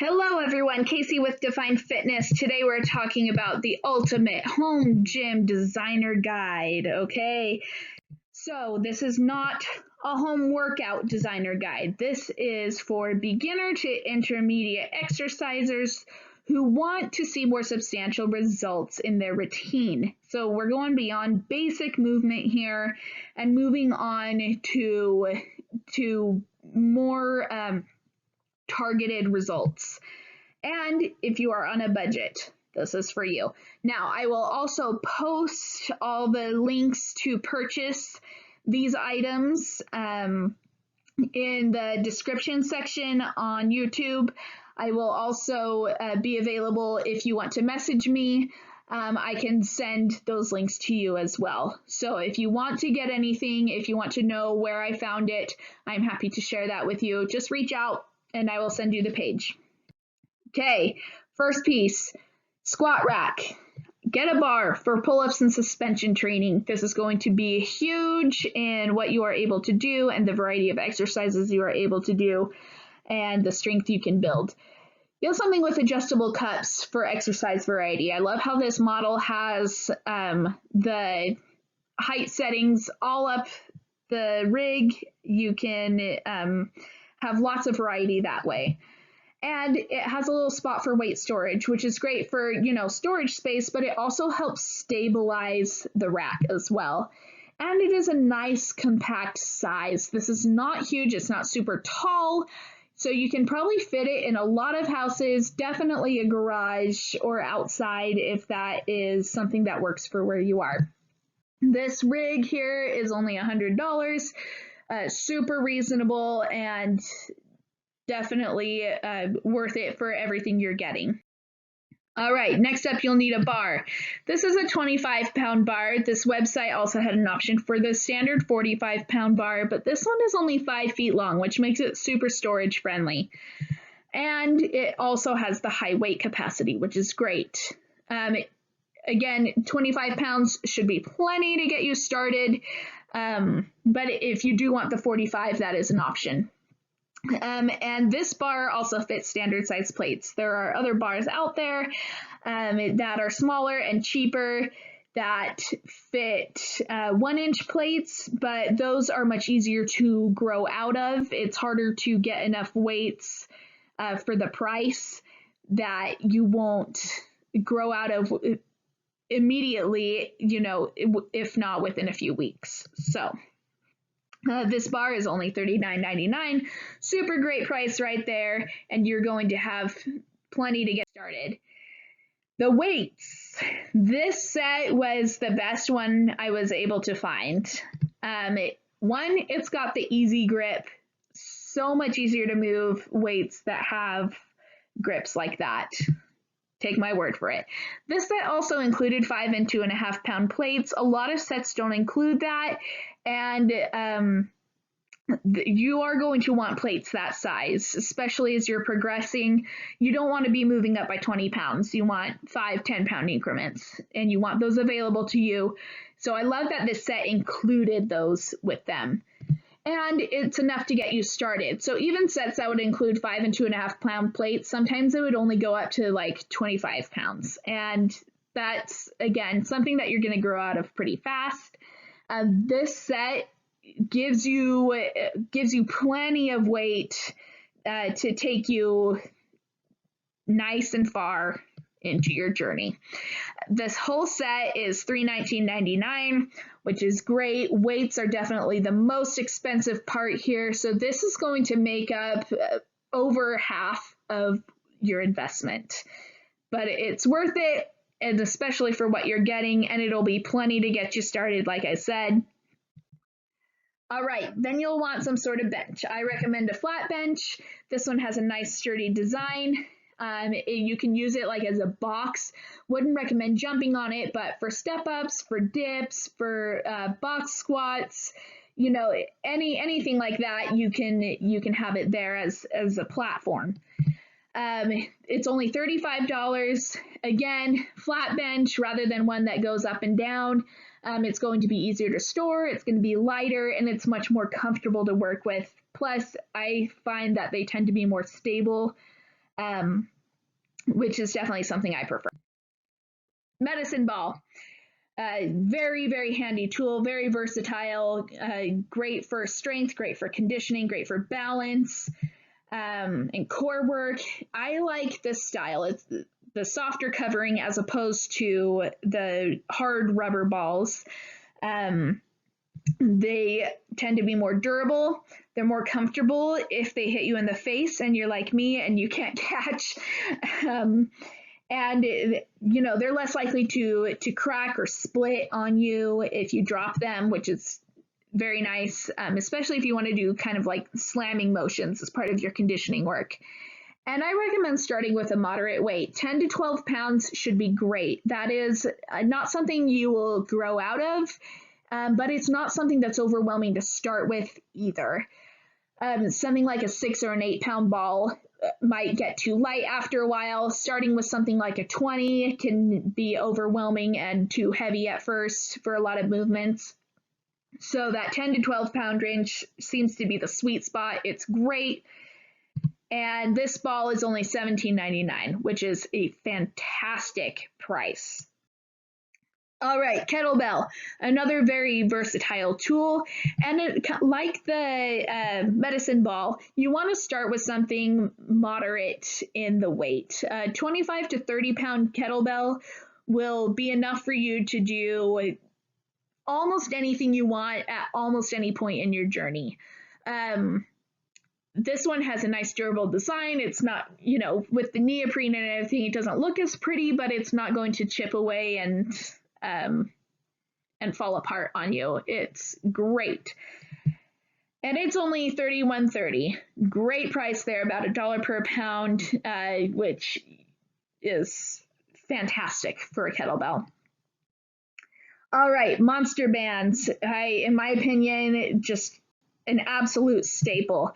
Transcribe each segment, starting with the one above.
Hello everyone, Casey with Define Fitness. Today we're talking about the ultimate home gym designer guide, okay? So this is not a home workout designer guide. This is for beginner to intermediate exercisers who want to see more substantial results in their routine. So we're going beyond basic movement here and moving on to more targeted results. And if you are on a budget, this is for you. Now, I will also post all the links to purchase these items in the description section on YouTube. I will also be available if you want to message me. I can send those links to you as well. So if you want to get anything, if you want to know where I found it, I'm happy to share that with you. Just reach out and I will send you the page. Okay, first piece, squat rack. Get a bar for pull-ups and suspension training. This is going to be huge in what you are able to do and the variety of exercises you are able to do and the strength you can build. You have something with adjustable cups for exercise variety. I love how this model has the height settings all up the rig. You can have lots of variety that way. And it has a little spot for weight storage, which is great for, storage space, but it also helps stabilize the rack as well. And it is a nice compact size. This is not huge, it's not super tall, so you can probably fit it in a lot of houses, definitely a garage or outside if that is something that works for where you are. This rig here is only $100, super reasonable and definitely worth it for everything you're getting. All right, next up, you'll need a bar. This is a 25-pound bar. This website also had an option for the standard 45-pound bar, but this one is only 5 feet long, which makes it super storage friendly. And it also has the high weight capacity, which is great. Again, 25 pounds should be plenty to get you started, but if you do want the 45, that is an option. And this bar also fits standard size plates. There are other bars out there that are smaller and cheaper that fit 1-inch plates, but those are much easier to grow out of. It's harder to get enough weights for the price that you won't grow out of immediately, if not within a few weeks. So this bar is only $39.99. Super great price right there, and you're going to have plenty to get started. The weights. This set was the best one I was able to find. It's got the easy grip. So much easier to move weights that have grips like that. Take my word for it. This set also included 5 and 2.5 pound plates. A lot of sets don't include that, and you are going to want plates that size, especially as you're progressing. You don't want to be moving up by 20 pounds. You want 5, 10-pound increments, and you want those available to you. So I love that this set included those with them. And it's enough to get you started. So even sets that would include 5 and 2.5 pound plates, sometimes it would only go up to like 25 pounds. And that's, again, something that you're going to grow out of pretty fast. This set gives you plenty of weight to take you nice and far into your journey. This whole set is $319.99, which is great. Weights are definitely the most expensive part here, so this is going to make up over half of your investment. But it's worth it, and especially for what you're getting, and it'll be plenty to get you started, like I said. All right, then you'll want some sort of bench. I recommend a flat bench. This one has a nice sturdy design. You can use it like as a box. Wouldn't recommend jumping on it, but for step-ups, for dips, for box squats, anything like that, you can have it there as a platform. It's only $35. Again, flat bench rather than one that goes up and down. It's going to be easier to store, it's going to be lighter, and it's much more comfortable to work with. Plus, I find that they tend to be more stable which is definitely something I prefer. Medicine ball. Very, very handy tool, very versatile, great for strength, great for conditioning, great for balance, and core work. I like this style. It's the softer covering as opposed to the hard rubber balls. They tend to be more durable. They're more comfortable if they hit you in the face and you're like me and you can't catch. And they're less likely to crack or split on you if you drop them, which is very nice, especially if you want to do kind of like slamming motions as part of your conditioning work. And I recommend starting with a moderate weight. 10 to 12 pounds should be great. That is not something you will grow out of, but it's not something that's overwhelming to start with either. Something like a 6 or an 8 pound ball might get too light after a while. Starting with something like a 20 can be overwhelming and too heavy at first for a lot of movements. So that 10 to 12 pound range seems to be the sweet spot. It's great. And this ball is only $17.99, which is a fantastic price. All right, kettlebell, another very versatile tool. And like the medicine ball, you want to start with something moderate in the weight. 25 to 30 pound kettlebell will be enough for you to do almost anything you want at almost any point in your journey. This one has a nice durable design. It's not, with the neoprene and everything, it doesn't look as pretty, but it's not going to chip away and fall apart on you. It's great. And it's only $31.30. Great price there, about $1 per pound, which is fantastic for a kettlebell. All right, monster bands. In my opinion, just an absolute staple.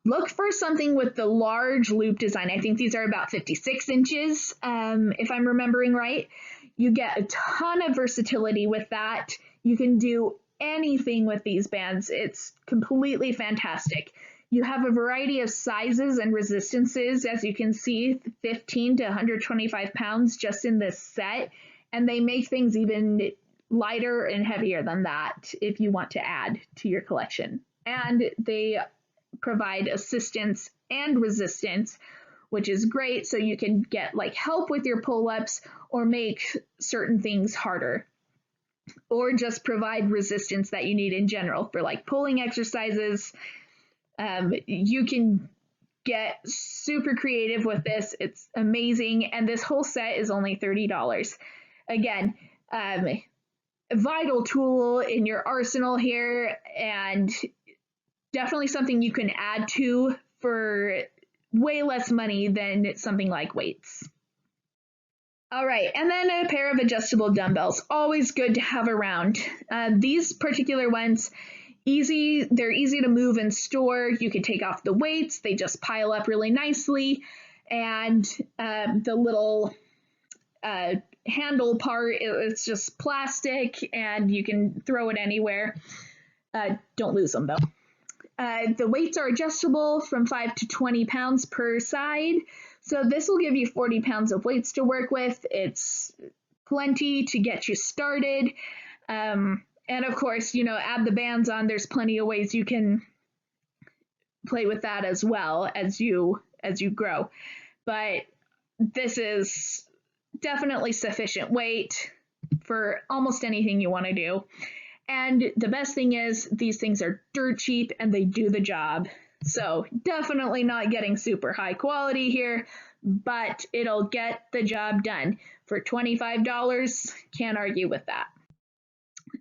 Look for something with the large loop design. I think these are about 56 inches, if I'm remembering right. You get a ton of versatility with that. You can do anything with these bands. It's completely fantastic. You have a variety of sizes and resistances, as you can see, 15 to 125 pounds just in this set. And they make things even lighter and heavier than that if you want to add to your collection. And they provide assistance and resistance, which is great. So you can get like help with your pull-ups or make certain things harder, or just provide resistance that you need in general for like pulling exercises. You can get super creative with this. It's amazing. And this whole set is only $30. Again, a vital tool in your arsenal here, and definitely something you can add to for way less money than something like weights. All right, and then a pair of adjustable dumbbells, always good to have around. These particular ones, they're easy to move and store. You can take off the weights, they just pile up really nicely. And the little handle part, it's just plastic and you can throw it anywhere. Don't lose them though. The weights are adjustable from 5 to 20 pounds per side. So this will give you 40 pounds of weights to work with. It's plenty to get you started. And of course, add the bands on. There's plenty of ways you can play with that as well as you grow. But this is definitely sufficient weight for almost anything you want to do. And the best thing is these things are dirt cheap and they do the job. So definitely not getting super high quality here, but it'll get the job done. For $25, can't argue with that.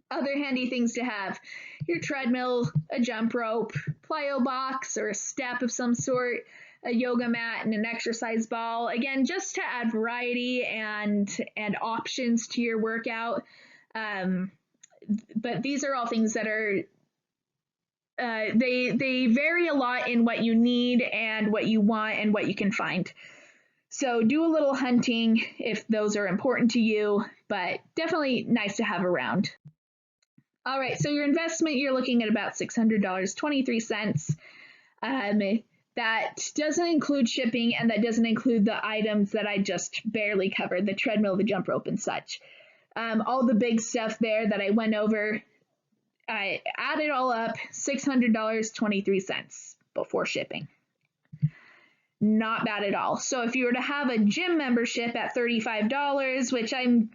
Other handy things to have: your treadmill, a jump rope, plyo box or a step of some sort, a yoga mat, and an exercise ball. Again, just to add variety and options to your workout. But these are all things that are, they vary a lot in what you need and what you want and what you can find. So do a little hunting if those are important to you, but definitely nice to have around. All right, so your investment, you're looking at about $600, 23 cents. That doesn't include shipping, and that doesn't include the items that I just barely covered, the treadmill, the jump rope, and such. All the big stuff there that I went over, I added all up, $600.23 before shipping. Not bad at all. So if you were to have a gym membership at $35, which I'm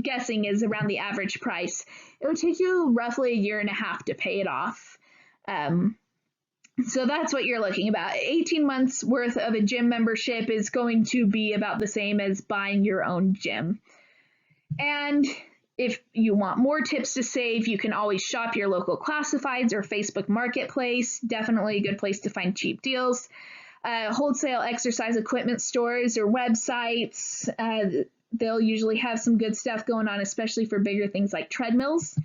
guessing is around the average price, it would take you roughly a year and a half to pay it off. So that's what you're looking about. 18 months worth of a gym membership is going to be about the same as buying your own gym. And if you want more tips to save, you can always shop your local classifieds or Facebook Marketplace. Definitely a good place to find cheap deals. Wholesale exercise equipment stores or websites, they'll usually have some good stuff going on, especially for bigger things like treadmills.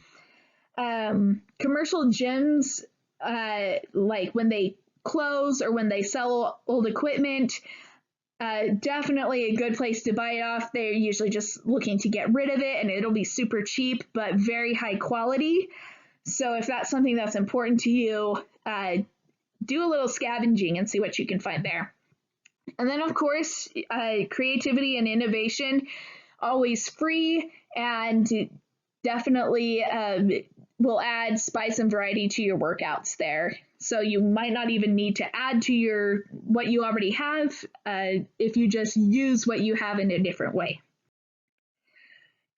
Commercial gyms, like when they close or when they sell old equipment, definitely a good place to buy it off. They're usually just looking to get rid of it, and it'll be super cheap but very high quality. So if that's something that's important to you, do a little scavenging and see what you can find there. And then, of course, creativity and innovation, always free, and definitely will add spice and variety to your workouts there. So you might not even need to add to what you already have if you just use what you have in a different way.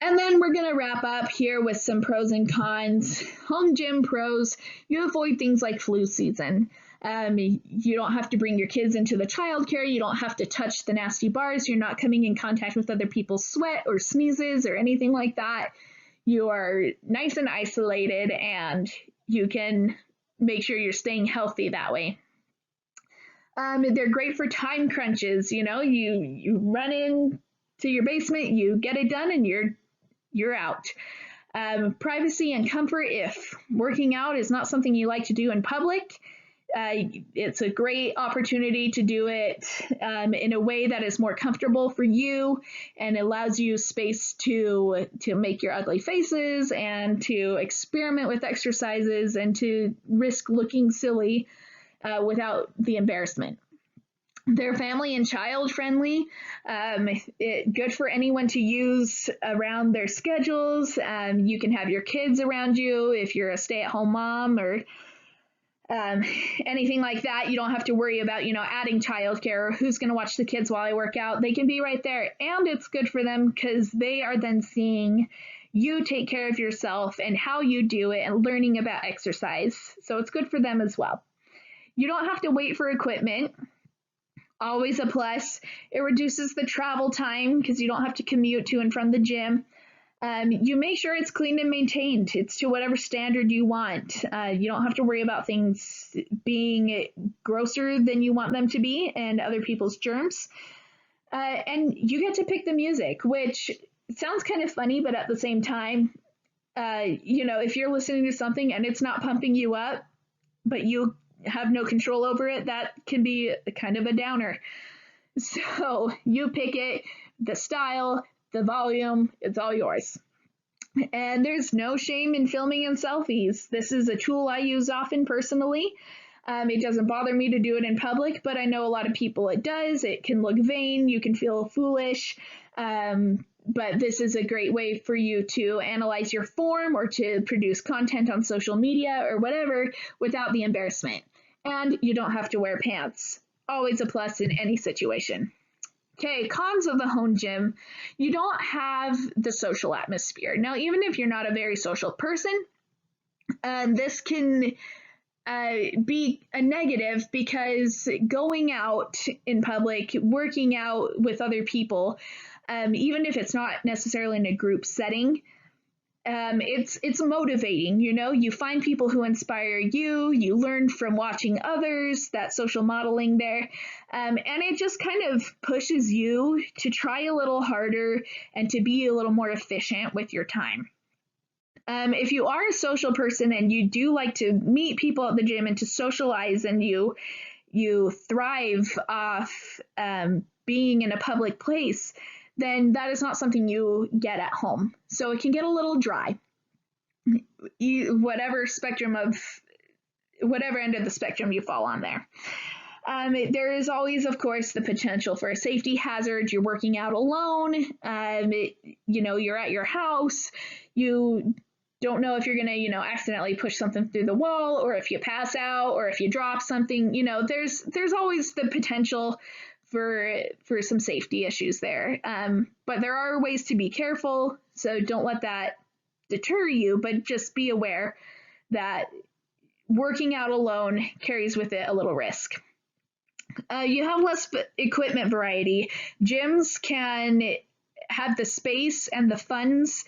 And then we're going to wrap up here with some pros and cons. Home gym pros, you avoid things like flu season. You don't have to bring your kids into the childcare. You don't have to touch the nasty bars. You're not coming in contact with other people's sweat or sneezes or anything like that. You are nice and isolated, and you can make sure you're staying healthy that way. They're great for time crunches. You know, you run in to your basement, you get it done, and you're out. Privacy and comfort. If working out is not something you like to do in public, it's a great opportunity to do it in a way that is more comfortable for you and allows you space to make your ugly faces and to experiment with exercises and to risk looking silly without the embarrassment. They're family and child friendly, good for anyone to use around their schedules. You can have your kids around you if you're a stay-at-home mom or anything like that. You don't have to worry about, adding childcare or who's going to watch the kids while I work out. They can be right there. And it's good for them because they are then seeing you take care of yourself and how you do it and learning about exercise. So it's good for them as well. You don't have to wait for equipment. Always a plus. It reduces the travel time because you don't have to commute to and from the gym. You make sure it's clean and maintained. It's to whatever standard you want. You don't have to worry about things being grosser than you want them to be and other people's germs. And you get to pick the music, which sounds kind of funny, but at the same time, if you're listening to something and it's not pumping you up, but you have no control over it, that can be kind of a downer. So you pick it, the style, the volume, it's all yours. And there's no shame in filming and selfies. This is a tool I use often personally. It doesn't bother me to do it in public, but I know a lot of people it does. It can look vain. You can feel foolish. But this is a great way for you to analyze your form or to produce content on social media or whatever without the embarrassment. And you don't have to wear pants. Always a plus in any situation. Okay, cons of the home gym. You don't have the social atmosphere. Now, even if you're not a very social person, this can be a negative because going out in public, working out with other people, even if it's not necessarily in a group setting, it's motivating. You find people who inspire you, you learn from watching others, that social modeling there, and it just kind of pushes you to try a little harder and to be a little more efficient with your time. If you are a social person and you do like to meet people at the gym and to socialize and you thrive off being in a public place, then that is not something you get at home. So it can get a little dry. Whatever end of the spectrum you fall on there. There is always, of course, the potential for a safety hazard. You're working out alone. You're at your house. You don't know if you're going to, accidentally push something through the wall, or if you pass out, or if you drop something. There's always the potential for some safety issues there. But there are ways to be careful, so don't let that deter you, but just be aware that working out alone carries with it a little risk. You have less equipment variety. Gyms can have the space and the funds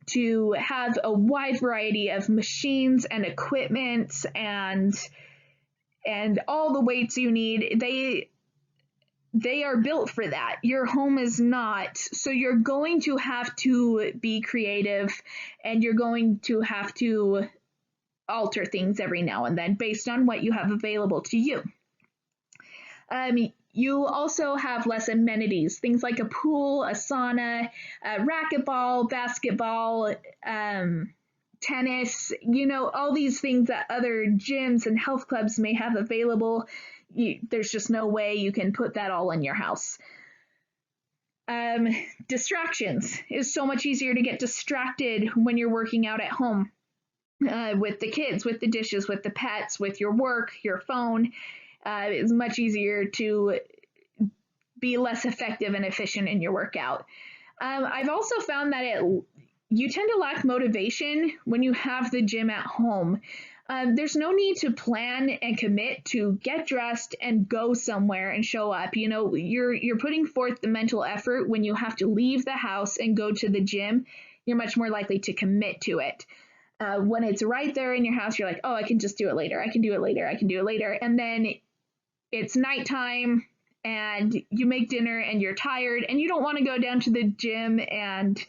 to have a wide variety of machines and equipment and all the weights you need. They are built for that. Your home is not. So you're going to have to be creative, and you're going to have to alter things every now and then based on what you have available to you. You also have less amenities, things like a pool, a sauna, racquetball, basketball, tennis, all these things that other gyms and health clubs may have available. There's just no way you can put that all in your house. Distractions. It's so much easier to get distracted when you're working out at home, with the kids, with the dishes, with the pets, with your work, your phone. It's much easier to be less effective and efficient in your workout. I've also found that you tend to lack motivation when you have the gym at home. There's no need to plan and commit to get dressed and go somewhere and show up. You're putting forth the mental effort when you have to leave the house and go to the gym. You're much more likely to commit to it. When it's right there in your house, you're like, oh, I can just do it later. I can do it later. I can do it later. And then it's nighttime and you make dinner and you're tired and you don't want to go down to the gym and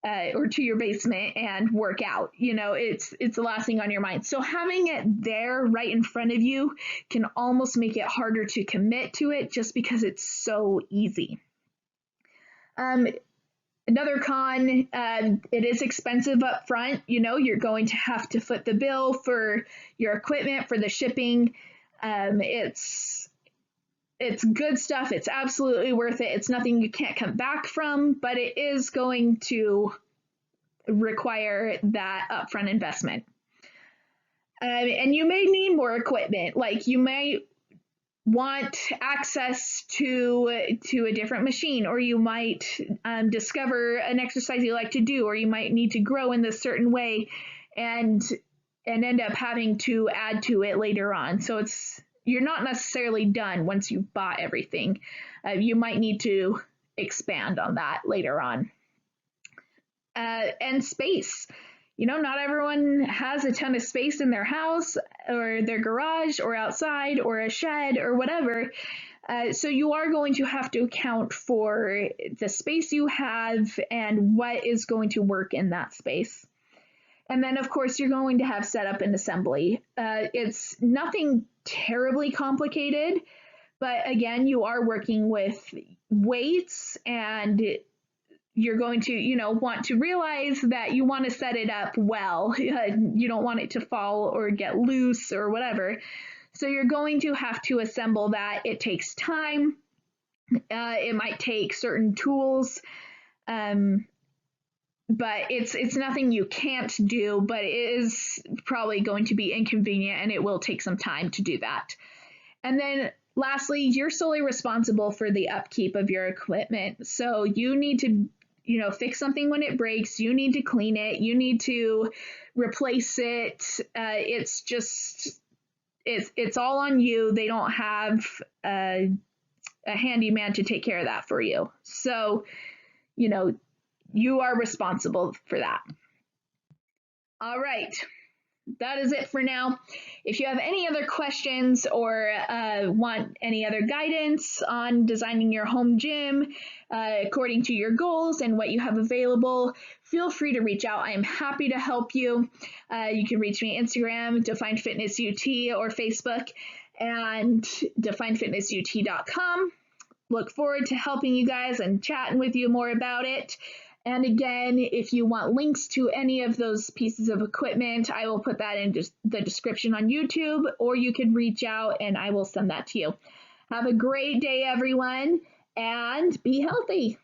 or to your basement and work out. It's the last thing on your mind. So having it there right in front of you can almost make it harder to commit to it just because it's so easy. Another con, it is expensive up front. You're going to have to foot the bill for your equipment, for the shipping. It's good stuff. It's absolutely worth it. It's nothing you can't come back from, but it is going to require that upfront investment. And you may need more equipment. Like you may want access to a different machine, or you might discover an exercise you like to do, or you might need to grow in this certain way and end up having to add to it later on. So you're not necessarily done once you've bought everything. You might need to expand on that later on. And space. Not everyone has a ton of space in their house or their garage or outside or a shed or whatever. So you are going to have to account for the space you have and what is going to work in that space. And then, of course, you're going to have setup and assembly. It's nothing terribly complicated, but again, you are working with weights, and you're going to, want to realize that you want to set it up well. You don't want it to fall or get loose or whatever. So you're going to have to assemble that. It takes time. It might take certain tools. But it's nothing you can't do, but it is probably going to be inconvenient, and it will take some time to do that. And then lastly, you're solely responsible for the upkeep of your equipment. So you need to, fix something when it breaks. You need to clean it. You need to replace it. It's all on you. They don't have a handyman to take care of that for you. So, you are responsible for that. All right, that is it for now. If you have any other questions or want any other guidance on designing your home gym according to your goals and what you have available, feel free to reach out. I am happy to help you. You can reach me Instagram, Define Fitness UT, or Facebook, and definefitnessut.com. Look forward to helping you guys and chatting with you more about it. And again, if you want links to any of those pieces of equipment, I will put that in just the description on YouTube, or you can reach out and I will send that to you. Have a great day, everyone, and be healthy.